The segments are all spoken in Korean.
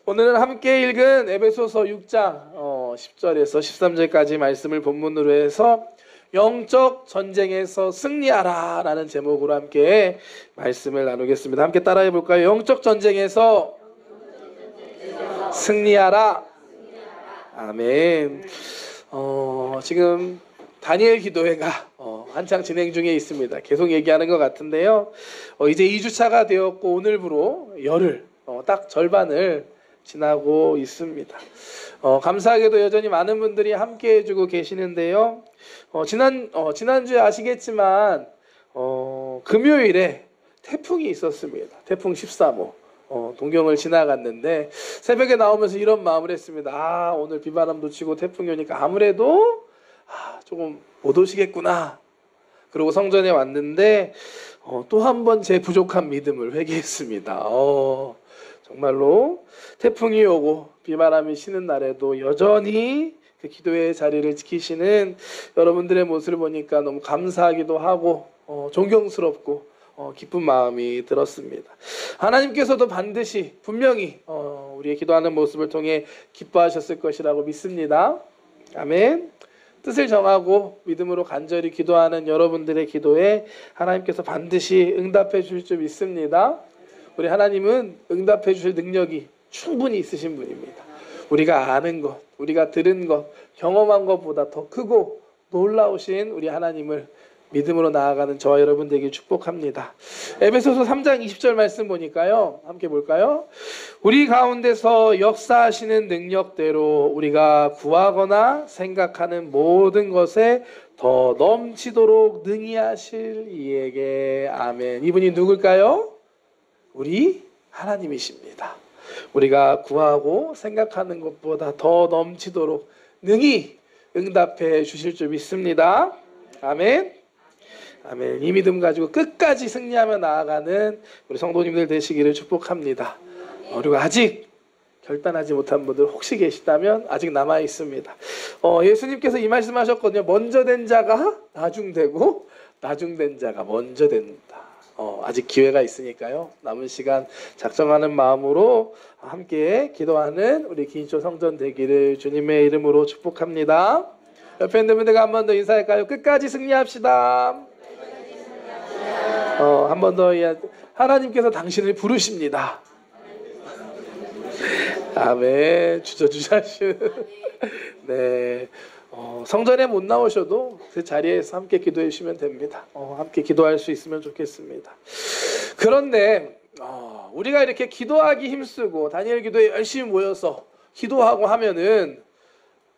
오늘은 함께 읽은 에베소서 6장 10절에서 13절까지 말씀을 본문으로 해서 영적 전쟁에서 승리하라 라는 제목으로 함께 말씀을 나누겠습니다. 함께 따라해 볼까요? 영적 전쟁에서 승리하라. 아멘. 지금 다니엘 기도회가 한창 진행 중에 있습니다. 계속 얘기하는 것 같은데요. 이제 2주차가 되었고 오늘부로 열흘, 딱 절반을 지나고 있습니다. 감사하게도 여전히 많은 분들이 함께 해주고 계시는데요. 지난주에 아시겠지만 금요일에 태풍이 있었습니다. 태풍 13호. 동경을 지나갔는데 새벽에 나오면서 이런 마음을 했습니다. 오늘 비바람도 치고 태풍이 오니까 아무래도 조금 못 오시겠구나. 그리고 성전에 왔는데 또 한 번 제 부족한 믿음을 회개했습니다. 정말로 태풍이 오고 비바람이 치는 날에도 여전히 그 기도의 자리를 지키시는 여러분들의 모습을 보니까 너무 감사하기도 하고 존경스럽고 기쁜 마음이 들었습니다. 하나님께서도 반드시 분명히 우리의 기도하는 모습을 통해 기뻐하셨을 것이라고 믿습니다. 아멘. 뜻을 정하고 믿음으로 간절히 기도하는 여러분들의 기도에 하나님께서 반드시 응답해 주실 줄 믿습니다. 우리 하나님은 응답해 주실 능력이 충분히 있으신 분입니다. 우리가 아는 것, 우리가 들은 것, 경험한 것보다 더 크고 놀라우신 우리 하나님을 믿음으로 나아가는 저와 여러분 되길 축복합니다. 에베소서 3장 20절 말씀 보니까요. 함께 볼까요? 우리 가운데서 역사하시는 능력대로 우리가 구하거나 생각하는 모든 것에 더 넘치도록 능히 하실 이에게 아멘. 이분이 누굴까요? 우리 하나님이십니다. 우리가 구하고 생각하는 것보다 더 넘치도록 능히 응답해 주실 줄 믿습니다. 아멘. 아멘. 이 믿음 가지고 끝까지 승리하며 나아가는 우리 성도님들 되시기를 축복합니다. 그리고 아직 결단하지 못한 분들 혹시 계시다면 아직 남아 있습니다. 예수님께서 이 말씀하셨거든요. 먼저 된 자가 나중되고 나중된 자가 먼저 된다. 아직 기회가 있으니까요. 남은 시간 작정하는 마음으로 함께 기도하는 우리 기인초 성전 되기를 주님의 이름으로 축복합니다. 옆에 있는 분들과 한 번 더 인사할까요? 끝까지 승리합시다. 한 번 더 하나님께서 당신을 부르십니다. 아멘. 주저주저하시는 네. 성전에 못 나오셔도 그 자리에서 함께 기도해 주시면 됩니다. 함께 기도할 수 있으면 좋겠습니다. 그런데 우리가 이렇게 기도하기 힘쓰고 다니엘 기도에 열심히 모여서 기도하고 하면은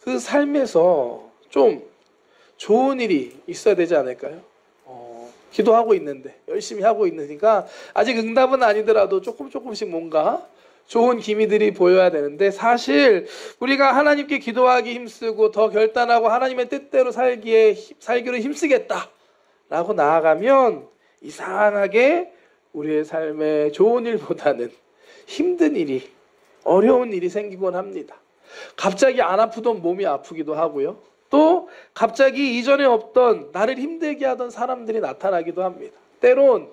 그 삶에서 좀 좋은 일이 있어야 되지 않을까요? 기도하고 있는데 열심히 하고 있으니까 아직 응답은 아니더라도 조금씩 뭔가 좋은 기미들이 보여야 되는데 사실 우리가 하나님께 기도하기 힘쓰고 더 결단하고 하나님의 뜻대로 살기로 힘쓰겠다라고 나아가면 이상하게 우리의 삶에 좋은 일보다는 힘든 일이 어려운 일이 생기곤 합니다. 갑자기 안 아프던 몸이 아프기도 하고요. 또 갑자기 이전에 없던 나를 힘들게 하던 사람들이 나타나기도 합니다. 때론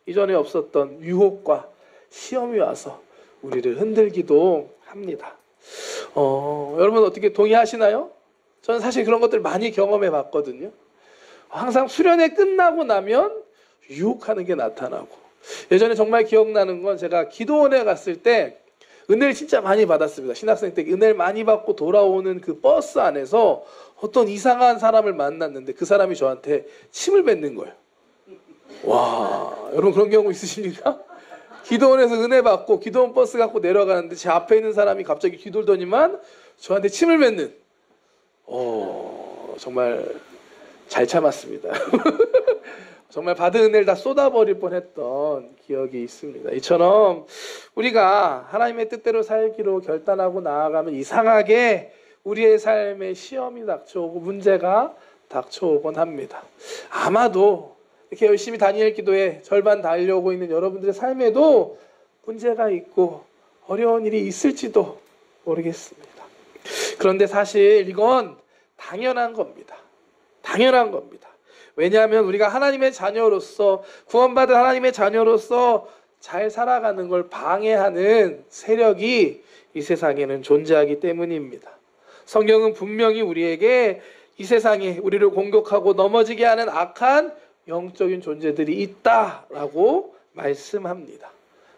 이전에 없었던 유혹과 시험이 와서 우리를 흔들기도 합니다. 여러분 어떻게 동의하시나요? 저는 사실 그런 것들 많이 경험해 봤거든요. 항상 수련회 끝나고 나면 유혹하는 게 나타나고 예전에 정말 기억나는 건 제가 기도원에 갔을 때 은혜를 진짜 많이 받았습니다. 신학생 때 은혜를 많이 받고 돌아오는 그 버스 안에서 어떤 이상한 사람을 만났는데 그 사람이 저한테 침을 뱉는 거예요. 와, 여러분 그런 경우 있으십니까? 기도원에서 은혜 받고 기도원 버스 갖고 내려가는데 제 앞에 있는 사람이 갑자기 뒤돌더니만 저한테 침을 뱉는. 정말 잘 참았습니다. 정말 받은 은혜를 다 쏟아버릴 뻔했던 기억이 있습니다. 이처럼 우리가 하나님의 뜻대로 살기로 결단하고 나아가면 이상하게 우리의 삶에 시험이 닥쳐오고 문제가 닥쳐오곤 합니다. 아마도 이렇게 열심히 다니엘 기도에 절반 달려오고 있는 여러분들의 삶에도 문제가 있고 어려운 일이 있을지도 모르겠습니다. 그런데 사실 이건 당연한 겁니다. 당연한 겁니다. 왜냐하면 우리가 하나님의 자녀로서 구원받은 하나님의 자녀로서 잘 살아가는 걸 방해하는 세력이 이 세상에는 존재하기 때문입니다. 성경은 분명히 우리에게 이 세상에 우리를 공격하고 넘어지게 하는 악한 영적인 존재들이 있다라고 말씀합니다.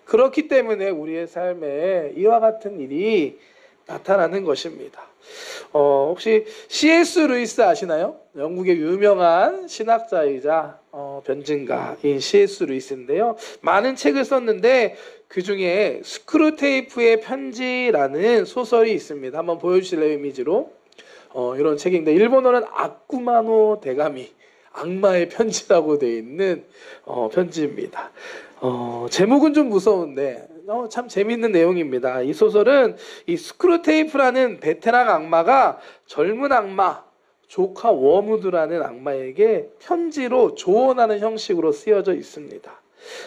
그렇기 때문에 우리의 삶에 이와 같은 일이 나타나는 것입니다. 혹시 C.S. 루이스 아시나요? 영국의 유명한 신학자이자 변증가인 C.S. 루이스인데요. 많은 책을 썼는데 그 중에 스크루테이프의 편지라는 소설이 있습니다. 한번 보여주실래요? 이미지로. 이런 책인데 일본어는 아쿠마노 데가미, 악마의 편지라고 되어 있는 편지입니다. 제목은 좀 무서운데 참 재미있는 내용입니다. 이 소설은 이 스크루테이프라는 베테랑 악마가 젊은 악마 조카 워무드라는 악마에게 편지로 조언하는 형식으로 쓰여져 있습니다.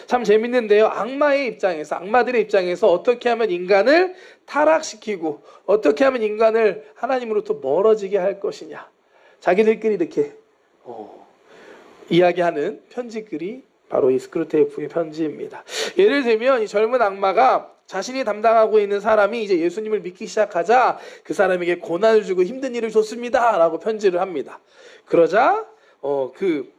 참 재밌는데요. 악마들의 입장에서 어떻게 하면 인간을 타락시키고 어떻게 하면 인간을 하나님으로부터 멀어지게 할 것이냐, 자기들끼리 이렇게 이야기하는 편지글이 바로 이 스크루테이프의 편지입니다. 예를 들면 이 젊은 악마가 자신이 담당하고 있는 사람이 이제 예수님을 믿기 시작하자 그 사람에게 고난을 주고 힘든 일을 줬습니다 라고 편지를 합니다. 그러자 그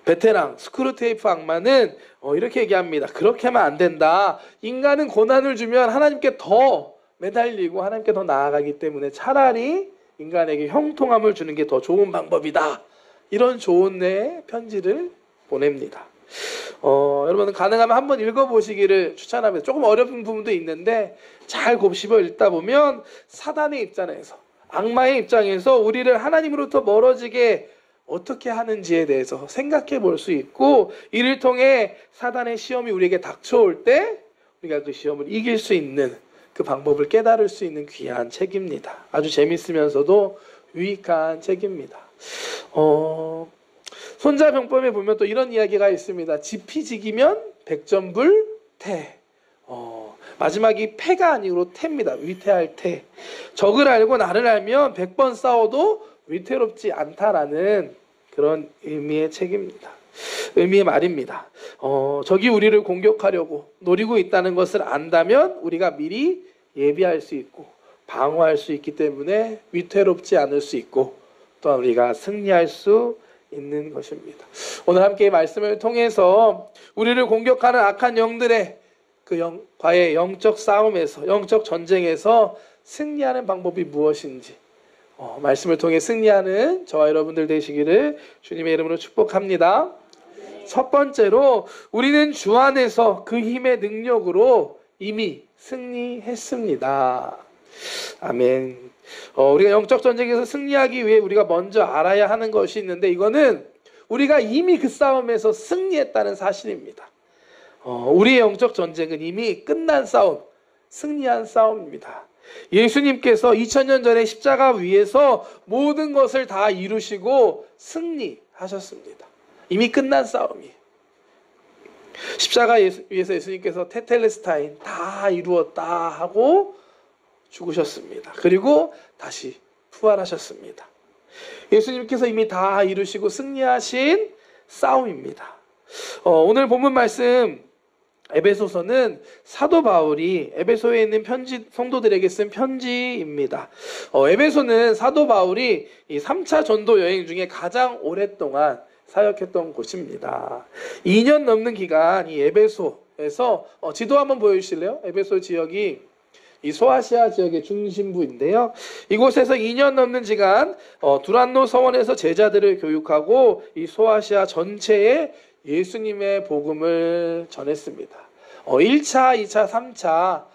베테랑 스크루테이프 악마는 이렇게 얘기합니다. 그렇게 하면 안 된다. 인간은 고난을 주면 하나님께 더 매달리고 하나님께 더 나아가기 때문에 차라리 인간에게 형통함을 주는 게 더 좋은 방법이다. 이런 조언의 편지를 보냅니다. 여러분은 가능하면 한번 읽어보시기를 추천합니다. 조금 어려운 부분도 있는데 잘 곱씹어 읽다 보면 사단의 입장에서, 악마의 입장에서 우리를 하나님으로부터 멀어지게 어떻게 하는지에 대해서 생각해 볼 수 있고, 이를 통해 사단의 시험이 우리에게 닥쳐올 때 우리가 그 시험을 이길 수 있는 그 방법을 깨달을 수 있는 귀한 책입니다. 아주 재밌으면서도 유익한 책입니다. 손자병법에 보면 또 이런 이야기가 있습니다. 지피지기면 백전불태. 마지막이 패가 아니고 태입니다. 위태할 태. 적을 알고 나를 알면 100번 싸워도 위태롭지 않다라는 그런 의미의 책입니다. 의미의 말입니다. 적이 우리를 공격하려고 노리고 있다는 것을 안다면 우리가 미리 예비할 수 있고 방어할 수 있기 때문에 위태롭지 않을 수 있고 또한 우리가 승리할 수 있는 것입니다. 오늘 함께 말씀을 통해서 우리를 공격하는 악한 영들의 과의 영적 싸움에서, 영적 전쟁에서 승리하는 방법이 무엇인지 말씀을 통해 승리하는 저와 여러분들 되시기를 주님의 이름으로 축복합니다. 첫 번째로 우리는 주 안에서 그 힘의 능력으로 이미 승리했습니다. 아멘. 우리가 영적 전쟁에서 승리하기 위해 우리가 먼저 알아야 하는 것이 있는데, 이거는 우리가 이미 그 싸움에서 승리했다는 사실입니다. 우리의 영적 전쟁은 이미 끝난 싸움, 승리한 싸움입니다. 예수님께서 2000년 전에 십자가 위에서 모든 것을 다 이루시고 승리하셨습니다. 이미 끝난 싸움이에요. 십자가 위에서 예수님께서 테텔레스타인 다 이루었다 하고 죽으셨습니다. 그리고 다시 부활하셨습니다. 예수님께서 이미 다 이루시고 승리하신 싸움입니다. 오늘 본문 말씀 에베소서는 사도 바울이 에베소에 있는 성도들에게 쓴 편지입니다. 에베소는 사도 바울이 이 3차 전도 여행 중에 가장 오랫동안 사역했던 곳입니다. 2년 넘는 기간 이 에베소에서 지도 한번 보여주실래요? 에베소 지역이 이 소아시아 지역의 중심부인데요. 이곳에서 2년 넘는 시간 두란노 서원에서 제자들을 교육하고 이 소아시아 전체에 예수님의 복음을 전했습니다. 1차, 2차, 3차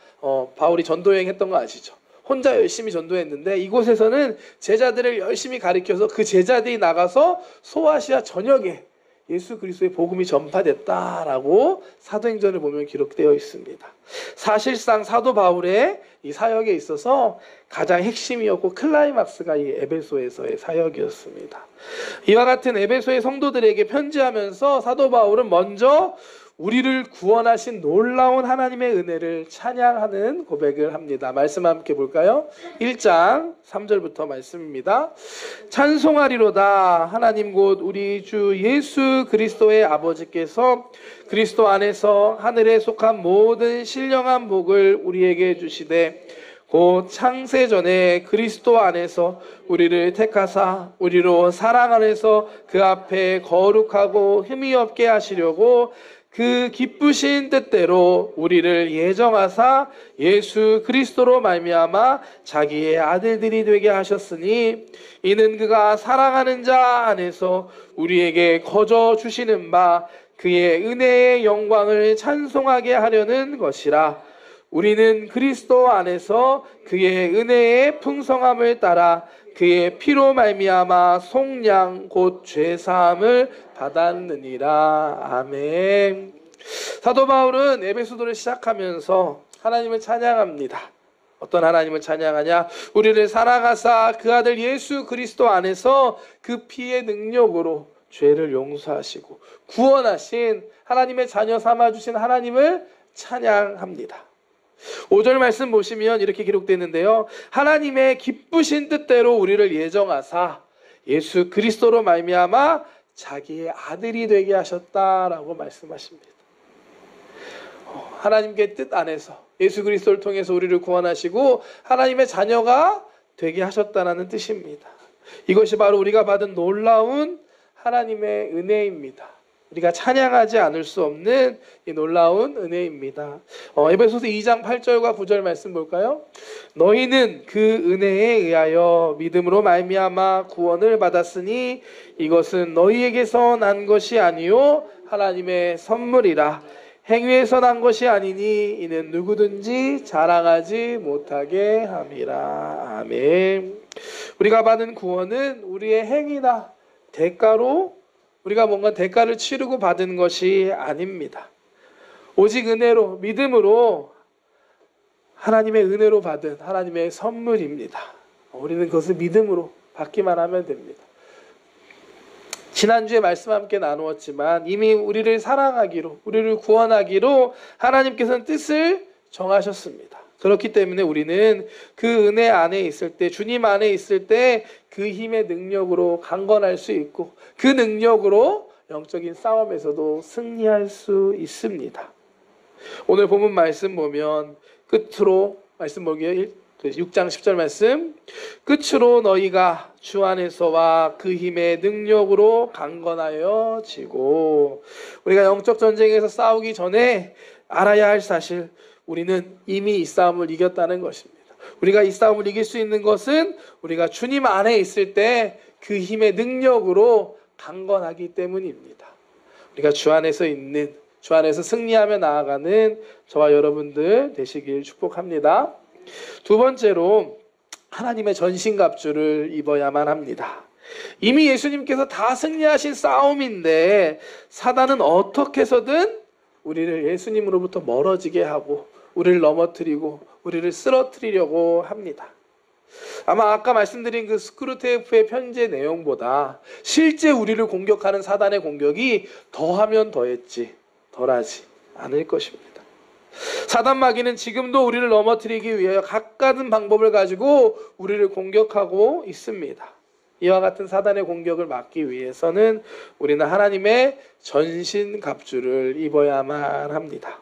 바울이 전도여행 했던 거 아시죠? 혼자 열심히 전도했는데 이곳에서는 제자들을 열심히 가르쳐서 그 제자들이 나가서 소아시아 전역에 예수 그리스도의 복음이 전파됐다라고 사도행전을 보면 기록되어 있습니다. 사실상 사도 바울의 이 사역에 있어서 가장 핵심이었고 클라이막스가 이 에베소에서의 사역이었습니다. 이와 같은 에베소의 성도들에게 편지하면서 사도 바울은 먼저 우리를 구원하신 놀라운 하나님의 은혜를 찬양하는 고백을 합니다. 말씀 함께 볼까요? 1장 3절부터 말씀입니다. 찬송하리로다. 하나님 곧 우리 주 예수 그리스도의 아버지께서 그리스도 안에서 하늘에 속한 모든 신령한 복을 우리에게 주시되 곧 창세전에 그리스도 안에서 우리를 택하사 우리로 사랑 안에서 그 앞에 거룩하고 흠이 없게 하시려고 그 기쁘신 뜻대로 우리를 예정하사 예수 그리스도로 말미암아 자기의 아들들이 되게 하셨으니 이는 그가 사랑하는 자 안에서 우리에게 거저 주시는 바 그의 은혜의 영광을 찬송하게 하려는 것이라. 우리는 그리스도 안에서 그의 은혜의 풍성함을 따라 그의 피로 말미암아 속량 곧 죄사함을 받았느니라. 아멘. 사도 바울은 에베소도를 시작하면서 하나님을 찬양합니다. 어떤 하나님을 찬양하냐? 우리를 사랑하사 그 아들 예수 그리스도 안에서 그 피의 능력으로 죄를 용서하시고 구원하신 하나님의 자녀 삼아주신 하나님을 찬양합니다. 5절 말씀 보시면 이렇게 기록되어 있는데요. 하나님의 기쁘신 뜻대로 우리를 예정하사 예수 그리스도로 말미암아 자기의 아들이 되게 하셨다라고 말씀하십니다. 하나님의 뜻 안에서 예수 그리스도를 통해서 우리를 구원하시고 하나님의 자녀가 되게 하셨다는 뜻입니다. 이것이 바로 우리가 받은 놀라운 하나님의 은혜입니다. 우리가 찬양하지 않을 수 없는 이 놀라운 은혜입니다. 에베소서 2장 8절과 9절 말씀 볼까요? 너희는 그 은혜에 의하여 믿음으로 말미암아 구원을 받았으니 이것은 너희에게서 난 것이 아니요 하나님의 선물이라. 행위에서 난 것이 아니니 이는 누구든지 자랑하지 못하게 함이라. 아멘. 우리가 받은 구원은 우리의 행위나 대가로 우리가 뭔가 대가를 치르고 받은 것이 아닙니다. 오직 은혜로, 믿음으로 하나님의 은혜로 받은 하나님의 선물입니다. 우리는 그것을 믿음으로 받기만 하면 됩니다. 지난주에 말씀 함께 나누었지만 이미 우리를 사랑하기로, 우리를 구원하기로 하나님께서는 뜻을 정하셨습니다. 그렇기 때문에 우리는 그 은혜 안에 있을 때, 주님 안에 있을 때 그 힘의 능력으로 강건할 수 있고 그 능력으로 영적인 싸움에서도 승리할 수 있습니다. 오늘 본문 말씀 보면 끝으로 말씀 보기에 6장 10절 말씀, 끝으로 너희가 주 안에서와 그 힘의 능력으로 강건하여 지고. 우리가 영적 전쟁에서 싸우기 전에 알아야 할 사실, 우리는 이미 이 싸움을 이겼다는 것입니다. 우리가 이 싸움을 이길 수 있는 것은 우리가 주님 안에 있을 때 그 힘의 능력으로 강건하기 때문입니다. 우리가 주 안에서 있는, 주 안에서 승리하며 나아가는 저와 여러분들 되시길 축복합니다. 두 번째로 하나님의 전신갑주를 입어야만 합니다. 이미 예수님께서 다 승리하신 싸움인데 사단은 어떻게 해서든 우리를 예수님으로부터 멀어지게 하고 우리를 넘어뜨리고 우리를 쓰러뜨리려고 합니다. 아마 아까 말씀드린 그 스크루테이프의 편지의 내용보다 실제 우리를 공격하는 사단의 공격이 더하면 더했지 덜하지 않을 것입니다. 사단 마귀는 지금도 우리를 넘어뜨리기 위하여 각가든 방법을 가지고 우리를 공격하고 있습니다. 이와 같은 사단의 공격을 막기 위해서는 우리는 하나님의 전신갑주를 입어야만 합니다.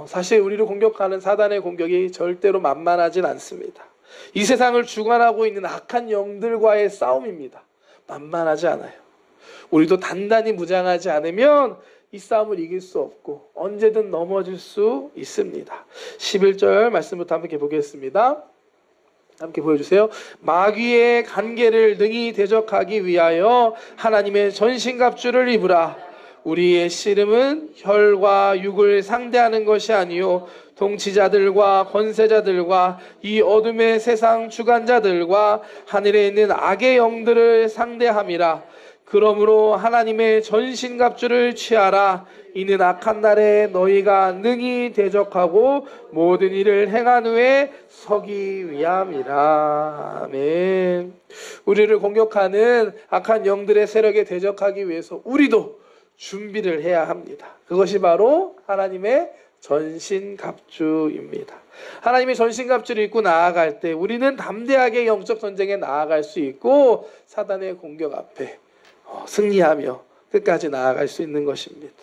사실 우리를 공격하는 사단의 공격이 절대로 만만하진 않습니다. 이 세상을 주관하고 있는 악한 영들과의 싸움입니다. 만만하지 않아요. 우리도 단단히 무장하지 않으면 이 싸움을 이길 수 없고 언제든 넘어질 수 있습니다. 11절 말씀부터 함께 보겠습니다. 함께 보여주세요. 마귀의 간계를 능히 대적하기 위하여 하나님의 전신갑주를 입으라. 우리의 씨름은 혈과 육을 상대하는 것이 아니요 통치자들과 권세자들과 이 어둠의 세상 주관자들과 하늘에 있는 악의 영들을 상대함이라. 그러므로 하나님의 전신갑주를 취하라. 이는 악한 날에 너희가 능히 대적하고 모든 일을 행한 후에 서기 위함이라. 아멘. 우리를 공격하는 악한 영들의 세력에 대적하기 위해서 우리도 준비를 해야 합니다. 그것이 바로 하나님의 전신갑주입니다. 하나님의 전신갑주를 입고 나아갈 때 우리는 담대하게 영적 전쟁에 나아갈 수 있고 사단의 공격 앞에 승리하며 끝까지 나아갈 수 있는 것입니다.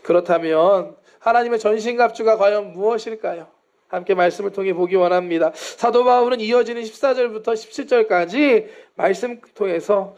그렇다면 하나님의 전신갑주가 과연 무엇일까요? 함께 말씀을 통해 보기 원합니다. 사도 바울은 이어지는 14절부터 17절까지 말씀 통해서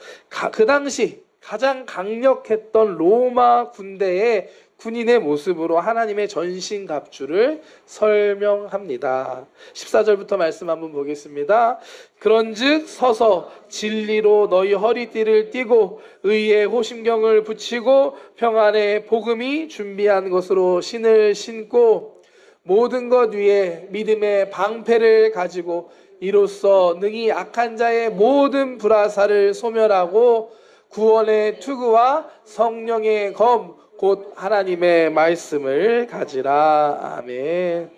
그 당시 가장 강력했던 로마 군대의 군인의 모습으로 하나님의 전신갑주를 설명합니다. 14절부터 말씀 한번 보겠습니다. 그런즉 서서 진리로 너희 허리띠를 띠고 의의 호심경을 붙이고 평안의 복음이 준비한 것으로 신을 신고 모든 것 위에 믿음의 방패를 가지고 이로써 능히 악한 자의 모든 불화살을 소멸하고 구원의 투구와 성령의 검 곧 하나님의 말씀을 가지라. 아멘.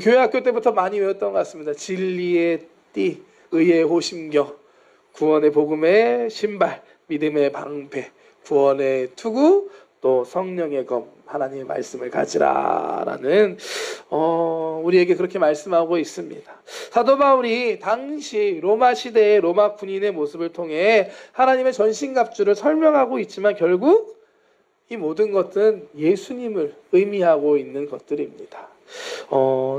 교회 학교 때부터 많이 외웠던 것 같습니다. 진리의 띠, 의의 호심경, 구원의 복음의 신발, 믿음의 방패, 구원의 투구, 또 성령의 검, 하나님의 말씀을 가지라라는 우리에게 그렇게 말씀하고 있습니다. 사도 바울이 당시 로마 시대의 로마 군인의 모습을 통해 하나님의 전신갑주를 설명하고 있지만 결국 이 모든 것은 예수님을 의미하고 있는 것들입니다.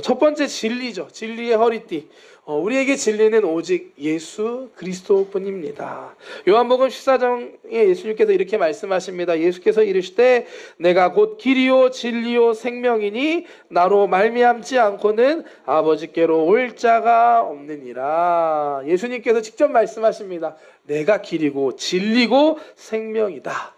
첫 번째 진리죠. 진리의 허리띠. 우리에게 진리는 오직 예수 그리스도뿐입니다. 요한복음 14장에 예수님께서 이렇게 말씀하십니다. 예수께서 이르시되 내가 곧 길이요 진리요 생명이니 나로 말미암지 않고는 아버지께로 올 자가 없느니라. 예수님께서 직접 말씀하십니다. 내가 길이고 진리고 생명이다.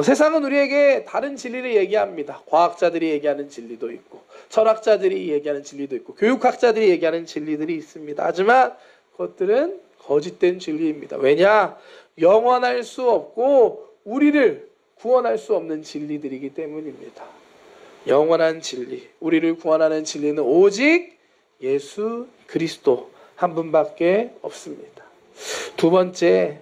세상은 우리에게 다른 진리를 얘기합니다. 과학자들이 얘기하는 진리도 있고 철학자들이 얘기하는 진리도 있고 교육학자들이 얘기하는 진리들이 있습니다. 하지만 그것들은 거짓된 진리입니다. 왜냐? 영원할 수 없고 우리를 구원할 수 없는 진리들이기 때문입니다. 영원한 진리, 우리를 구원하는 진리는 오직 예수 그리스도 한 분밖에 없습니다. 두 번째,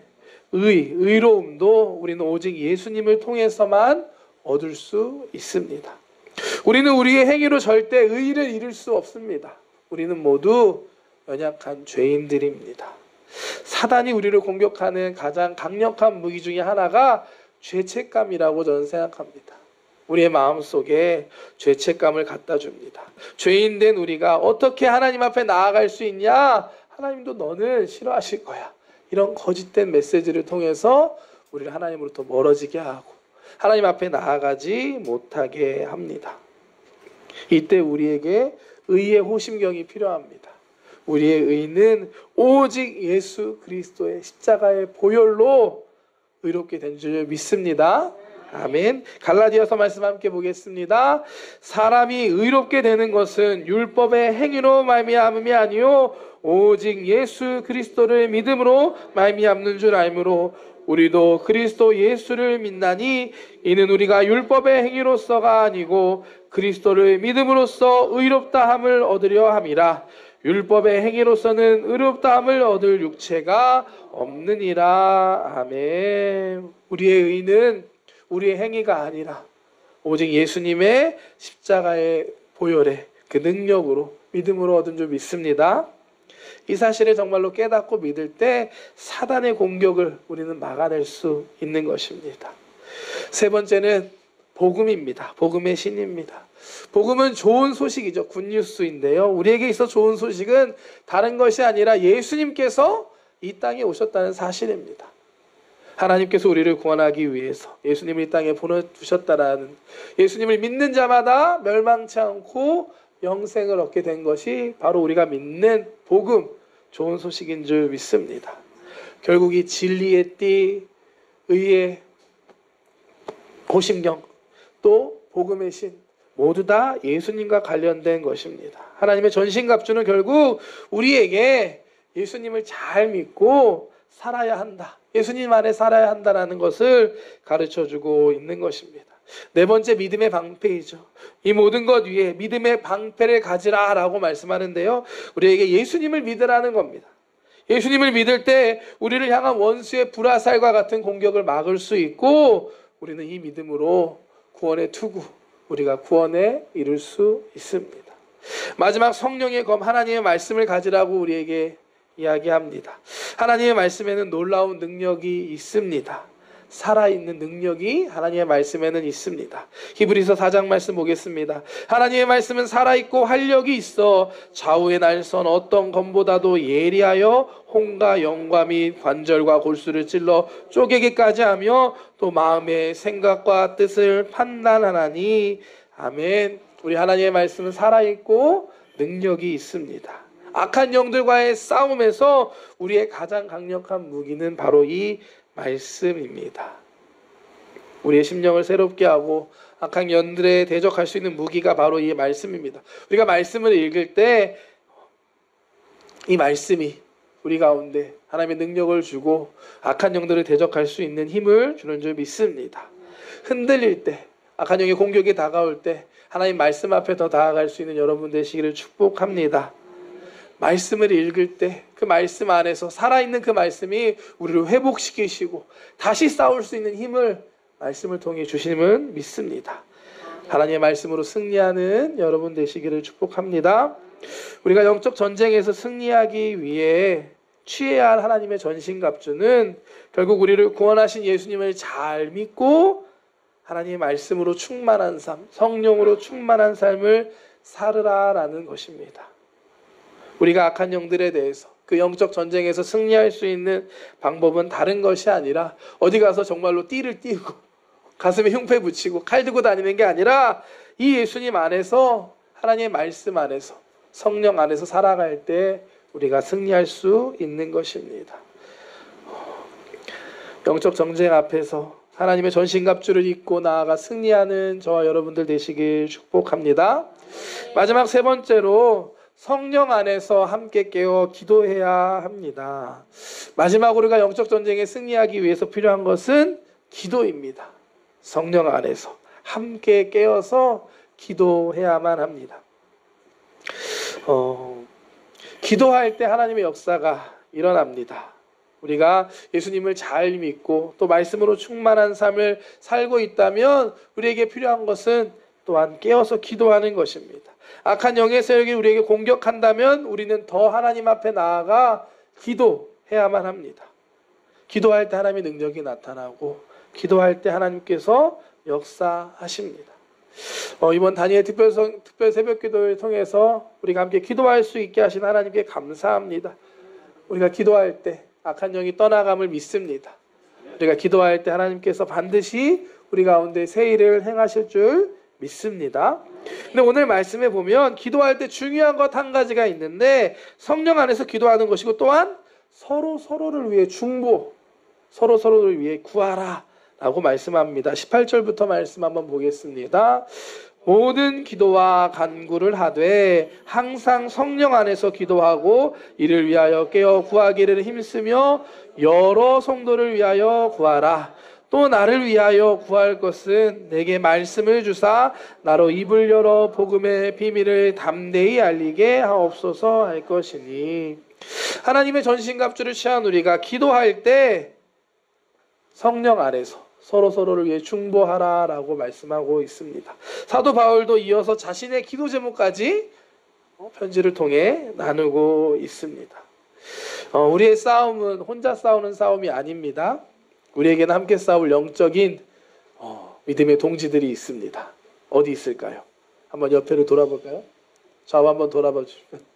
의로움도 우리는 오직 예수님을 통해서만 얻을 수 있습니다. 우리는 우리의 행위로 절대 의를 이룰 수 없습니다. 우리는 모두 연약한 죄인들입니다. 사단이 우리를 공격하는 가장 강력한 무기 중에 하나가 죄책감이라고 저는 생각합니다. 우리의 마음속에 죄책감을 갖다 줍니다. 죄인된 우리가 어떻게 하나님 앞에 나아갈 수 있냐? 하나님도 너는 싫어하실 거야. 이런 거짓된 메시지를 통해서 우리를 하나님으로부터 멀어지게 하고 하나님 앞에 나아가지 못하게 합니다. 이때 우리에게 의의 호심경이 필요합니다. 우리의 의는 오직 예수 그리스도의 십자가의 보혈로 의롭게 된 줄 믿습니다. 아멘. 갈라디아서 말씀 함께 보겠습니다. 사람이 의롭게 되는 것은 율법의 행위로 말미암음이 아니요 오직 예수 그리스도를 믿음으로 말미암는 줄 알므로 우리도 그리스도 예수를 믿나니 이는 우리가 율법의 행위로서가 아니고 그리스도를 믿음으로써 의롭다함을 얻으려 함이라. 율법의 행위로서는 의롭다함을 얻을 육체가 없느니라. 아멘. 우리의 의는 우리의 행위가 아니라 오직 예수님의 십자가의 보혈의 그 능력으로 믿음으로 얻은 줄 믿습니다. 이 사실을 정말로 깨닫고 믿을 때 사단의 공격을 우리는 막아낼 수 있는 것입니다. 세 번째는 복음입니다. 복음의 신입니다. 복음은 좋은 소식이죠. 굿뉴스인데요. 우리에게 있어 좋은 소식은 다른 것이 아니라 예수님께서 이 땅에 오셨다는 사실입니다. 하나님께서 우리를 구원하기 위해서 예수님을 이 땅에 보내주셨다라는, 예수님을 믿는 자마다 멸망치 않고 영생을 얻게 된 것이 바로 우리가 믿는 복음, 좋은 소식인 줄 믿습니다. 결국 이 진리의 띠, 의의 호심경, 또 복음의 신, 모두 다 예수님과 관련된 것입니다. 하나님의 전신갑주는 결국 우리에게 예수님을 잘 믿고 살아야 한다, 예수님 안에 살아야 한다는 것을 가르쳐주고 있는 것입니다. 네 번째, 믿음의 방패이죠. 이 모든 것 위에 믿음의 방패를 가지라 라고 말씀하는데요, 우리에게 예수님을 믿으라는 겁니다. 예수님을 믿을 때 우리를 향한 원수의 불화살과 같은 공격을 막을 수 있고 우리는 이 믿음으로 구원의 투구, 우리가 구원에 이룰 수 있습니다. 마지막 성령의 검, 하나님의 말씀을 가지라고 우리에게 이야기합니다. 하나님의 말씀에는 놀라운 능력이 있습니다. 살아있는 능력이 하나님의 말씀에는 있습니다. 히브리서 4장 말씀 보겠습니다. 하나님의 말씀은 살아있고 활력이 있어 좌우의 날선 어떤 검보다도 예리하여 혼과 영과 및 관절과 골수를 찔러 쪼개기까지 하며 또 마음의 생각과 뜻을 판단하나니. 아멘. 우리 하나님의 말씀은 살아있고 능력이 있습니다. 악한 영들과의 싸움에서 우리의 가장 강력한 무기는 바로 이 말씀입니다. 우리의 심령을 새롭게 하고 악한 영들에 대적할 수 있는 무기가 바로 이 말씀입니다. 우리가 말씀을 읽을 때 이 말씀이 우리 가운데 하나님의 능력을 주고 악한 영들을 대적할 수 있는 힘을 주는 줄 믿습니다. 흔들릴 때, 악한 영의 공격이 다가올 때 하나님 말씀 앞에 더 나아갈 수 있는 여러분 되시기를 축복합니다. 말씀을 읽을 때 그 말씀 안에서 살아있는 그 말씀이 우리를 회복시키시고 다시 싸울 수 있는 힘을 말씀을 통해 주심을 믿습니다. 하나님의 말씀으로 승리하는 여러분 되시기를 축복합니다. 우리가 영적 전쟁에서 승리하기 위해 취해야 할 하나님의 전신갑주는 결국 우리를 구원하신 예수님을 잘 믿고 하나님의 말씀으로 충만한 삶, 성령으로 충만한 삶을 살으라라는 것입니다. 우리가 악한 영들에 대해서 그 영적 전쟁에서 승리할 수 있는 방법은 다른 것이 아니라 어디 가서 정말로 띠를 띠고 가슴에 흉패 붙이고 칼 들고 다니는 게 아니라 이 예수님 안에서, 하나님의 말씀 안에서, 성령 안에서 살아갈 때 우리가 승리할 수 있는 것입니다. 영적 전쟁 앞에서 하나님의 전신갑주를 입고 나아가 승리하는 저와 여러분들 되시길 축복합니다. 마지막 세 번째로 성령 안에서 함께 깨어 기도해야 합니다. 마지막으로 우리가 영적 전쟁에 승리하기 위해서 필요한 것은 기도입니다. 성령 안에서 함께 깨어서 기도해야만 합니다. 기도할 때 하나님의 역사가 일어납니다. 우리가 예수님을 잘 믿고 또 말씀으로 충만한 삶을 살고 있다면 우리에게 필요한 것은 또한 깨어서 기도하는 것입니다. 악한 영의 세력이 우리에게 공격한다면 우리는 더 하나님 앞에 나아가 기도해야만 합니다. 기도할 때 하나님의 능력이 나타나고 기도할 때 하나님께서 역사하십니다. 이번 다니엘 특별 새벽 기도를 통해서 우리가 함께 기도할 수 있게 하신 하나님께 감사합니다. 우리가 기도할 때 악한 영이 떠나감을 믿습니다. 우리가 기도할 때 하나님께서 반드시 우리 가운데 새 일을 행하실 줄 믿습니다. 근데 오늘 말씀에 보면 기도할 때 중요한 것 한 가지가 있는데 성령 안에서 기도하는 것이고 또한 서로를 위해 중보, 서로를 위해 구하라 라고 말씀합니다. 18절부터 말씀 한번 보겠습니다. 모든 기도와 간구를 하되 항상 성령 안에서 기도하고 이를 위하여 깨어 구하기를 힘쓰며 여러 성도를 위하여 구하라. 또 나를 위하여 구할 것은 내게 말씀을 주사 나로 입을 열어 복음의 비밀을 담대히 알리게 하옵소서 할 것이니. 하나님의 전신갑주를 취한 우리가 기도할 때 성령 안에서 서로를 위해 중보하라라고 말씀하고 있습니다. 사도 바울도 이어서 자신의 기도 제목까지 편지를 통해 나누고 있습니다. 우리의 싸움은 혼자 싸우는 싸움이 아닙니다. 우리에게는 함께 싸울 영적인 믿음의 동지들이 있습니다. 어디 있을까요? 한번 옆에를 돌아볼까요? 좌우 한번 돌아봐 주시면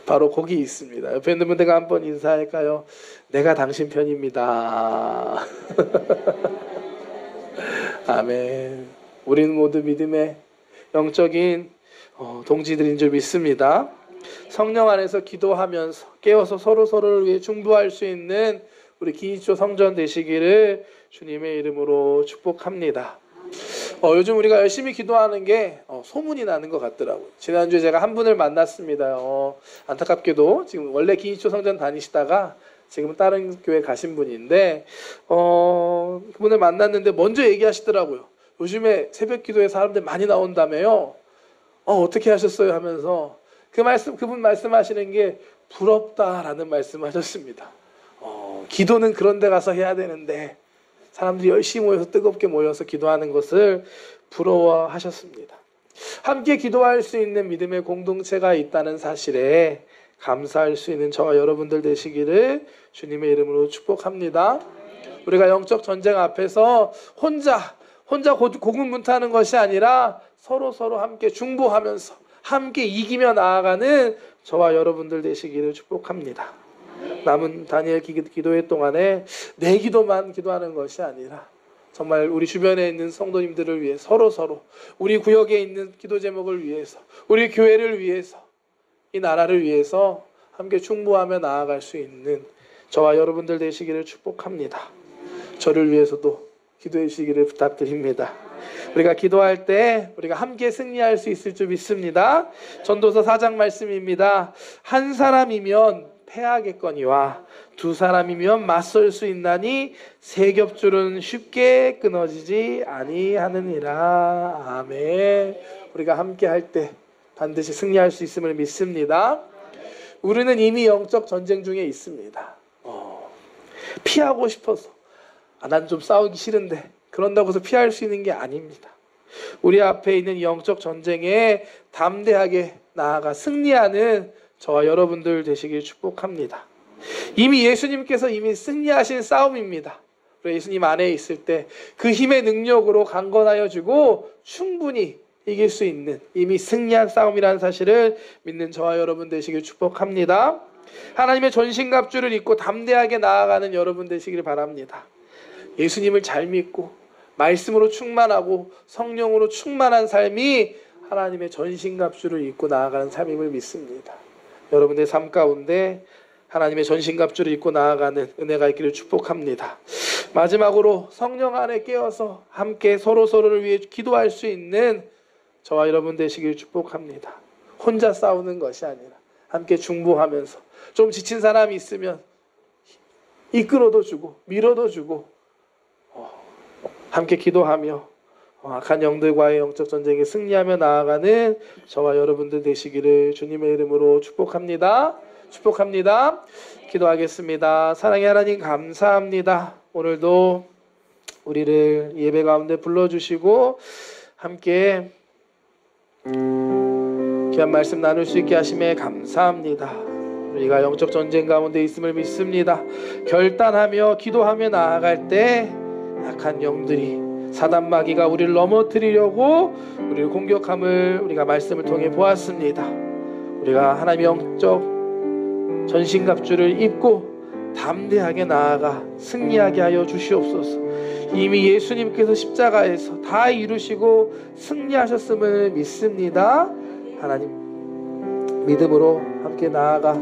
바로 거기 있습니다. 옆에 있는 분들과 한번 인사할까요? 내가 당신 편입니다. 아멘. 우리는 모두 믿음의 영적인 동지들인 줄 믿습니다. 성령 안에서 기도하면서 깨어서 서로를 위해 중보할 수 있는 우리 기이초 성전 되시기를 주님의 이름으로 축복합니다. 요즘 우리가 열심히 기도하는 게 소문이 나는 것 같더라고요. 지난주에 제가 한 분을 만났습니다. 안타깝게도 지금 원래 기이초 성전 다니시다가 지금 다른 교회 가신 분인데 그분을 만났는데 먼저 얘기하시더라고요. 요즘에 새벽 기도에 사람들 많이 나온다며요. 어떻게 하셨어요? 하면서 그분 말씀하시는 게 부럽다라는 말씀하셨습니다. 기도는 그런 데 가서 해야 되는데 사람들이 열심히 모여서 뜨겁게 모여서 기도하는 것을 부러워하셨습니다. 함께 기도할 수 있는 믿음의 공동체가 있다는 사실에 감사할 수 있는 저와 여러분들 되시기를 주님의 이름으로 축복합니다. 우리가 영적 전쟁 앞에서 혼자 고군분투하는 것이 아니라 서로 함께 중보하면서 함께 이기며 나아가는 저와 여러분들 되시기를 축복합니다. 남은 다니엘 기도회 동안에 내 기도만 기도하는 것이 아니라 정말 우리 주변에 있는 성도님들을 위해 서로 우리 구역에 있는 기도 제목을 위해서 우리 교회를 위해서 이 나라를 위해서 함께 중보하며 나아갈 수 있는 저와 여러분들 되시기를 축복합니다. 저를 위해서도 기도해 주시기를 부탁드립니다. 우리가 기도할 때 우리가 함께 승리할 수 있을 줄 믿습니다. 전도서 4장 말씀입니다. 한 사람이면 패하겠거니와 두 사람이면 맞설 수 있나니 세 겹줄은 쉽게 끊어지지 아니하느니라. 아멘. 우리가 함께 할 때 반드시 승리할 수 있음을 믿습니다. 우리는 이미 영적 전쟁 중에 있습니다. 피하고 싶어서 난 좀 싸우기 싫은데 그런다고 해서 피할 수 있는 게 아닙니다. 우리 앞에 있는 영적 전쟁에 담대하게 나아가 승리하는 저와 여러분들 되시길 축복합니다. 이미 예수님께서 이미 승리하신 싸움입니다. 예수님 안에 있을 때 그 힘의 능력으로 강건하여 주고 충분히 이길 수 있는 이미 승리한 싸움이라는 사실을 믿는 저와 여러분 되시길 축복합니다. 하나님의 전신갑주를 입고 담대하게 나아가는 여러분 되시길 바랍니다. 예수님을 잘 믿고 말씀으로 충만하고 성령으로 충만한 삶이 하나님의 전신갑주를 입고 나아가는 삶임을 믿습니다. 여러분의 삶 가운데 하나님의 전신갑주를 입고 나아가는 은혜가 있기를 축복합니다. 마지막으로 성령 안에 깨어서 함께 서로를 위해 기도할 수 있는 저와 여러분 되시길 축복합니다. 혼자 싸우는 것이 아니라 함께 중보하면서 좀 지친 사람이 있으면 이끌어도 주고 밀어도 주고 함께 기도하며 악한 영들과의 영적 전쟁에 승리하며 나아가는 저와 여러분들 되시기를 주님의 이름으로 축복합니다. 축복합니다. 기도하겠습니다. 사랑의 하나님 감사합니다. 오늘도 우리를 예배 가운데 불러주시고 함께 귀한 말씀 나눌 수 있게 하심에 감사합니다. 우리가 영적 전쟁 가운데 있음을 믿습니다. 결단하며 기도하며 나아갈 때 악한 영들이 사단 마귀가 우리를 넘어뜨리려고 우리를 공격함을 우리가 말씀을 통해 보았습니다. 우리가 하나님의 영적 전신갑주를 입고 담대하게 나아가 승리하게 하여 주시옵소서. 이미 예수님께서 십자가에서 다 이루시고 승리하셨음을 믿습니다. 하나님 믿음으로 함께 나아가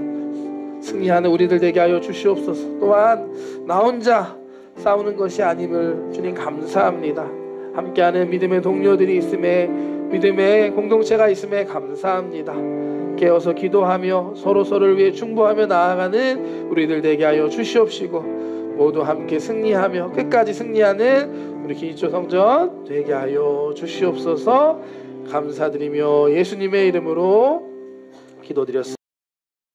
승리하는 우리들 되게 하여 주시옵소서. 또한 나 혼자 싸우는 것이 아님을 주님 감사합니다. 함께하는 믿음의 동료들이 있음에 믿음의 공동체가 있음에 감사합니다. 깨어서 기도하며 서로를 위해 충보하며 나아가는 우리들 되게 하여 주시옵시고 모두 함께 승리하며 끝까지 승리하는 우리 기초 성전 되게 하여 주시옵소서. 감사드리며 예수님의 이름으로 기도드렸습니다.